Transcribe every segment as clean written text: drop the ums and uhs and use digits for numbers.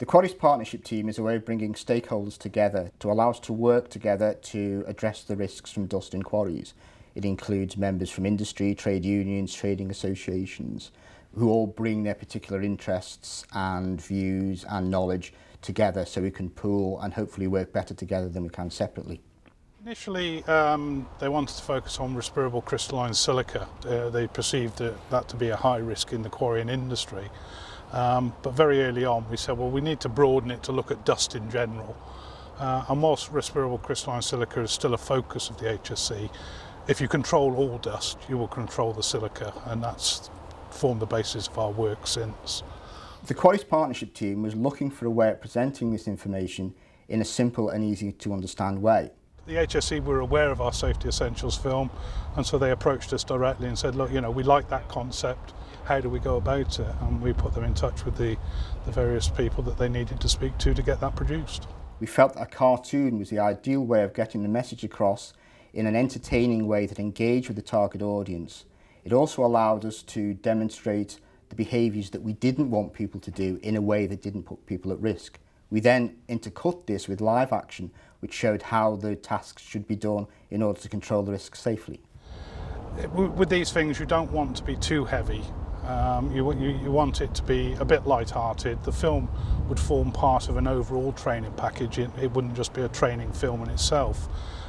The Quarries Partnership Team is a way of bringing stakeholders together to allow us to work together to address the risks from dust in quarries. It includes members from industry, trade unions, trading associations, who all bring their particular interests and views and knowledge together so we can pool and hopefully work better together than we can separately. Initially, they wanted to focus on respirable crystalline silica. They perceived that to be a high risk in the quarrying industry. But very early on we said, well, we need to broaden it to look at dust in general. And whilst respirable crystalline silica is still a focus of the HSC, if you control all dust, you will control the silica, and that's formed the basis of our work since. The Quarries Partnership Team was looking for a way of presenting this information in a simple and easy to understand way. The HSC were aware of our Safety Essentials film, and so they approached us directly and said, look, we like that concept. How do we go about it? And we put them in touch with the various people that they needed to speak to get that produced. We felt that a cartoon was the ideal way of getting the message across in an entertaining way that engaged with the target audience. It also allowed us to demonstrate the behaviours that we didn't want people to do in a way that didn't put people at risk. We then intercut this with live action, which showed how the tasks should be done in order to control the risk safely. With these things, you don't want to be too heavy. You want it to be a bit light-hearted. The film would form part of an overall training package. It wouldn't just be a training film in itself.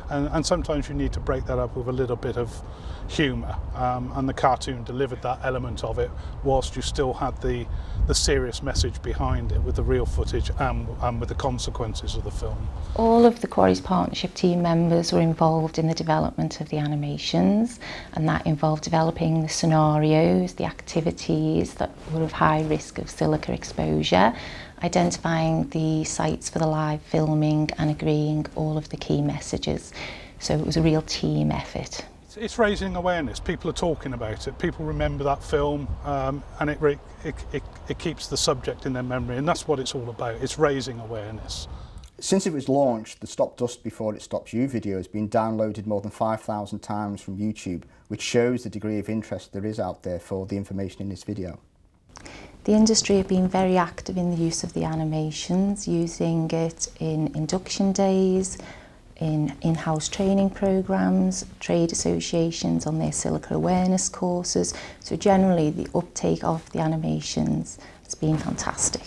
And sometimes you need to break that up with a little bit of humour. And the cartoon delivered that element of it, whilst you still had the serious message behind it with the real footage and with the consequences of the film. All of the Quarries Partnership Team members were involved in the development of the animations, and that involved developing the scenarios, the activities that were of high risk of silica exposure, identifying the sites for the live filming and agreeing all of the key messages. So it was a real team effort. It's raising awareness. People are talking about it. People remember that film, and it keeps the subject in their memory, and that's what it's all about. It's raising awareness. Since it was launched, the Stop Dust Before It Stops You video has been downloaded more than 5,000 times from YouTube, which shows the degree of interest there is out there for the information in this video. The industry have been very active in the use of the animations, using it in induction days, in in-house training programmes, trade associations on their silica awareness courses. So generally the uptake of the animations has been fantastic.